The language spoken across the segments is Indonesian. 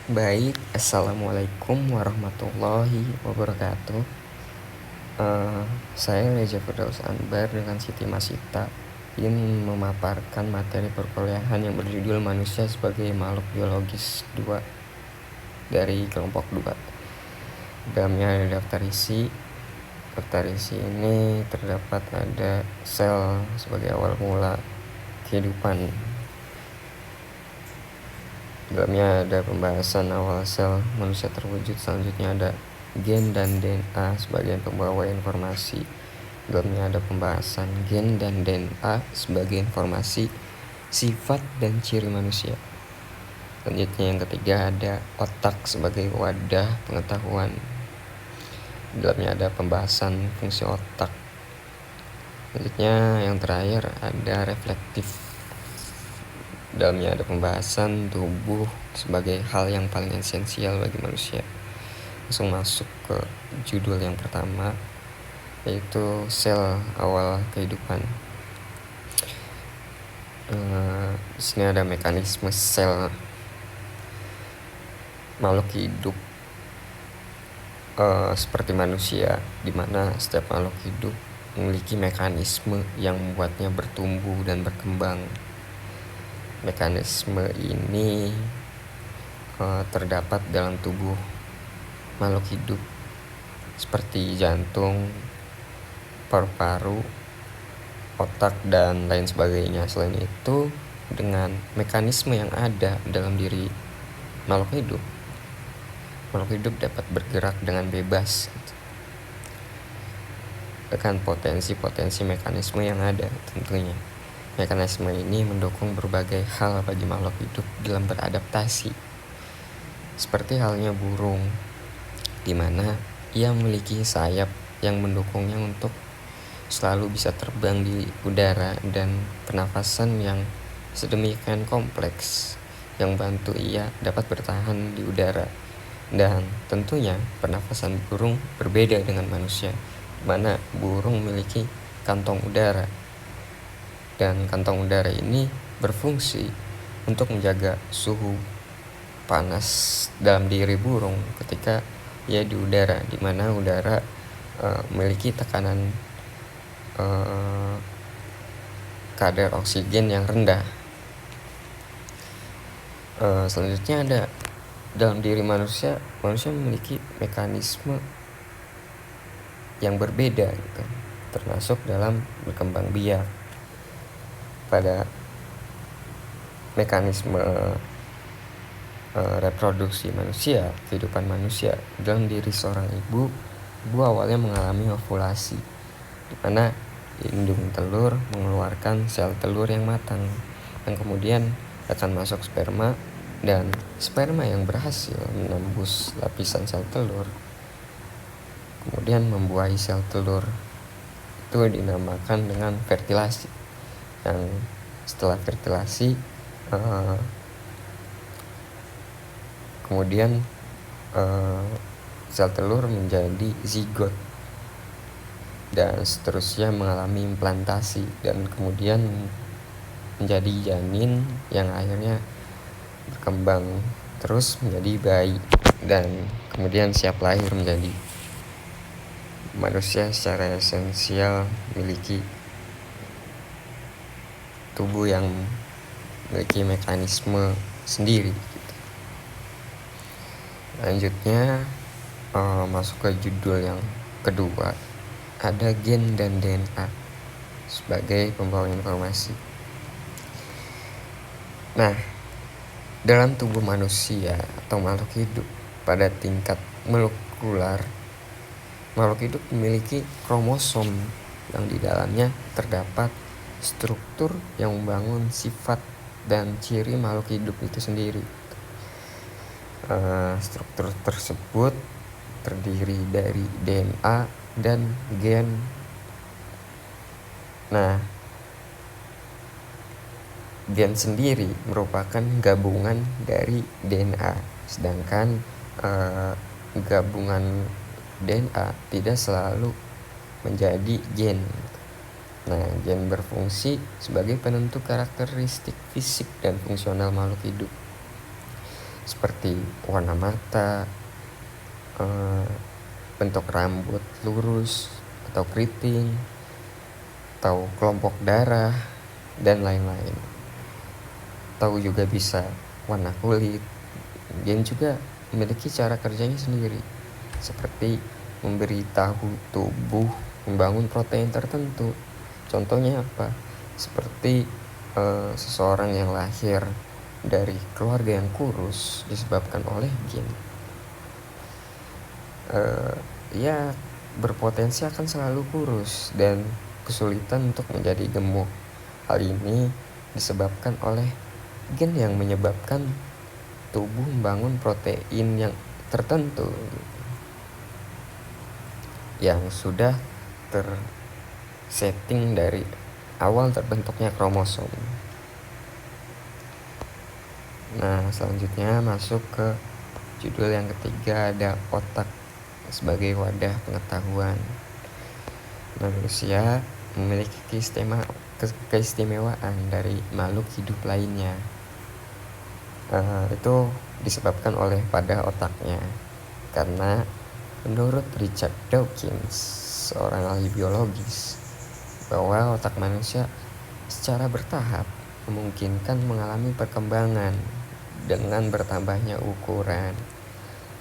Baik, assalamualaikum warahmatullahi wabarakatuh. Saya Reza Firdaus Anbar dengan Siti Masita ingin memaparkan materi perkuliahan yang berjudul Manusia sebagai Makhluk Biologis 2 dari kelompok 2. Dalamnya ada daftar isi. Daftar isi ini terdapat ada sel sebagai awal mula kehidupan. Dalamnya ada pembahasan awal sel manusia terwujud. Selanjutnya ada gen dan DNA sebagai pembawa informasi. Dalamnya ada pembahasan gen dan DNA sebagai informasi, sifat dan ciri manusia. Selanjutnya yang ketiga ada otak sebagai wadah pengetahuan. Dalamnya ada pembahasan fungsi otak. Selanjutnya yang terakhir ada reflektif. Dalamnya ada pembahasan tubuh sebagai hal yang paling esensial bagi manusia. Langsung masuk ke judul yang pertama, yaitu sel awal kehidupan. Di sini ada mekanisme sel makhluk hidup seperti manusia, di mana setiap makhluk hidup memiliki mekanisme yang membuatnya bertumbuh dan berkembang. Mekanisme ini terdapat dalam tubuh makhluk hidup seperti jantung, paru-paru, otak, dan lain sebagainya. Selain itu, dengan mekanisme yang ada dalam diri makhluk hidup dapat bergerak dengan bebas dengan potensi-potensi mekanisme yang ada. Tentunya mekanisme ini mendukung berbagai hal bagi makhluk hidup dalam beradaptasi, seperti halnya burung, di mana ia memiliki sayap yang mendukungnya untuk selalu bisa terbang di udara, dan pernafasan yang sedemikian kompleks yang bantu ia dapat bertahan di udara. Dan tentunya pernafasan burung berbeda dengan manusia, di mana burung memiliki kantong udara, dan kantong udara ini berfungsi untuk menjaga suhu panas dalam diri burung ketika ia di udara, di mana udara memiliki tekanan kadar oksigen yang rendah. Selanjutnya ada dalam diri manusia memiliki mekanisme yang berbeda gitu, termasuk dalam berkembang biak. Pada mekanisme reproduksi manusia, kehidupan manusia, dalam diri seorang ibu awalnya mengalami ovulasi, di mana indung telur mengeluarkan sel telur yang matang, yang kemudian akan masuk sperma, dan sperma yang berhasil menembus lapisan sel telur kemudian membuahi sel telur. Itu dinamakan dengan fertilasi. Yang setelah fertilasi kemudian sel telur menjadi zigot, dan seterusnya mengalami implantasi, dan kemudian menjadi janin yang akhirnya berkembang terus menjadi bayi, dan kemudian siap lahir menjadi manusia secara esensial, memiliki tubuh yang memiliki mekanisme sendiri gitu. Lanjutnya masuk ke judul yang kedua, ada gen dan DNA sebagai pembawa informasi. Nah, dalam tubuh manusia atau makhluk hidup pada tingkat molekular, makhluk hidup memiliki kromosom yang di dalamnya terdapat struktur yang membangun sifat dan ciri makhluk hidup itu sendiri. Struktur tersebut terdiri dari DNA dan gen. Nah, gen sendiri merupakan gabungan dari DNA, sedangkan gabungan DNA tidak selalu menjadi gen. Nah, gen berfungsi sebagai penentu karakteristik fisik dan fungsional makhluk hidup. seperti warna mata, bentuk rambut lurus atau keriting, atau kelompok darah, dan lain-lain. Atau juga bisa warna kulit, dan juga memiliki cara kerjanya sendiri, seperti memberitahu tubuh membangun protein tertentu. Contohnya apa? Seperti seseorang yang lahir dari keluarga yang kurus disebabkan oleh gen, ia berpotensi akan selalu kurus dan kesulitan untuk menjadi gemuk. Hal ini disebabkan oleh gen yang menyebabkan tubuh membangun protein yang tertentu yang sudah tersetting dari awal terbentuknya kromosom. Nah, selanjutnya masuk ke judul yang ketiga, ada otak sebagai wadah pengetahuan. Manusia memiliki keistimewaan dari makhluk hidup lainnya. Itu disebabkan oleh pada otaknya, karena menurut Richard Dawkins, seorang ahli biologis, bahwa otak manusia secara bertahap memungkinkan mengalami perkembangan dengan bertambahnya ukuran.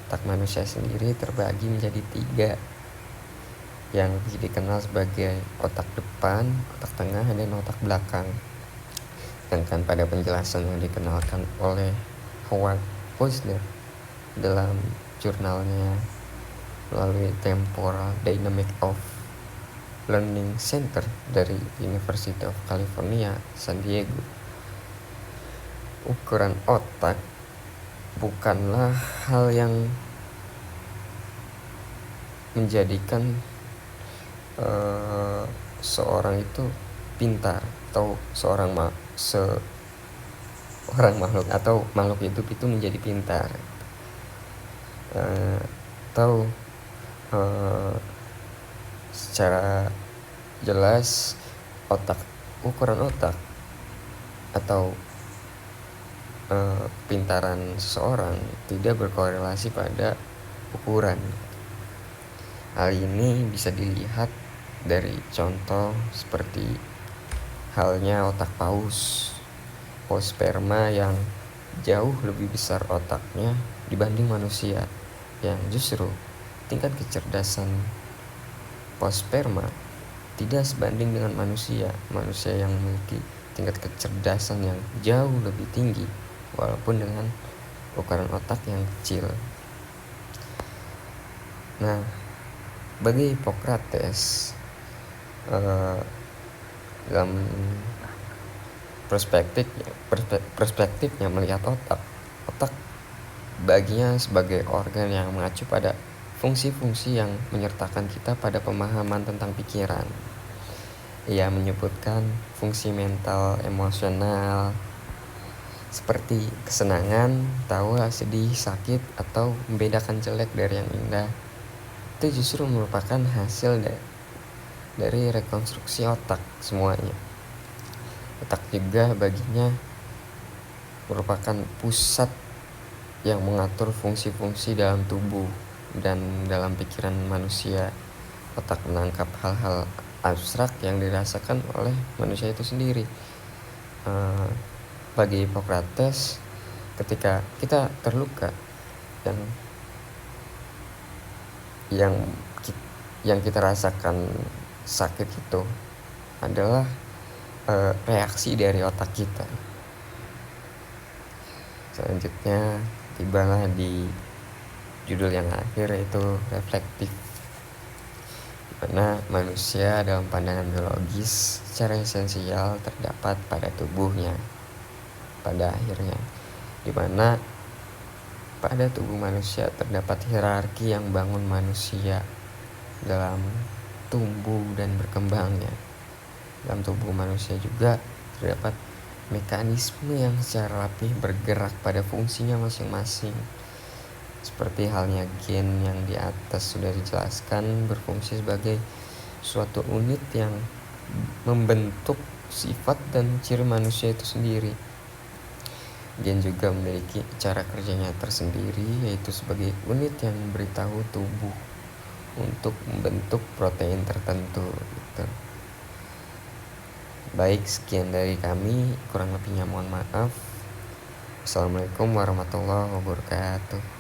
Otak manusia sendiri terbagi menjadi 3, yang lebih dikenal sebagai otak depan, otak tengah, dan otak belakang. Sedangkan pada penjelasan yang dikenalkan oleh Howard Posner dalam jurnalnya melalui Temporal Dynamics of Learning Center dari University of California, San Diego, ukuran otak bukanlah hal yang menjadikan seorang itu pintar, atau seorang makhluk atau makhluk hidup itu menjadi pintar, atau secara jelas ukuran otak atau pintaran seseorang tidak berkorelasi pada ukuran. Hal ini bisa dilihat dari contoh seperti halnya otak paus sperma yang jauh lebih besar otaknya dibanding manusia, yang justru tingkat kecerdasan paus sperma tidak sebanding dengan manusia yang memiliki tingkat kecerdasan yang jauh lebih tinggi walaupun dengan ukuran otak yang kecil. Nah, bagi Hippocrates, dalam perspektifnya melihat otak baginya sebagai organ yang mengacu pada fungsi-fungsi yang menyertakan kita pada pemahaman tentang pikiran. Ia menyebutkan fungsi mental emosional seperti kesenangan, tawa, sedih, sakit, atau membedakan jelek dari yang indah. Itu justru merupakan hasil dari rekonstruksi otak semuanya. Otak juga baginya merupakan pusat yang mengatur fungsi-fungsi dalam tubuh dan dalam pikiran manusia. Otak menangkap hal-hal abstrak yang dirasakan oleh manusia itu sendiri. Bagi Hippocrates, ketika kita terluka, yang kita rasakan sakit itu adalah reaksi dari otak kita. Selanjutnya tibalah di judul yang akhir, yaitu reflektif, dimana manusia dalam pandangan biologis secara esensial terdapat pada tubuhnya pada akhirnya, dimana pada tubuh manusia terdapat hierarki yang bangun manusia dalam tumbuh dan berkembangnya. Dalam tubuh manusia juga terdapat mekanisme yang secara rapih bergerak pada fungsinya masing-masing. Seperti halnya gen yang di atas sudah dijelaskan, berfungsi sebagai suatu unit yang membentuk sifat dan ciri manusia itu sendiri. Gen juga memiliki cara kerjanya tersendiri, yaitu sebagai unit yang memberitahu tubuh untuk membentuk protein tertentu gitu. Baik, sekian dari kami, kurang lebihnya mohon maaf. Assalamualaikum warahmatullahi wabarakatuh.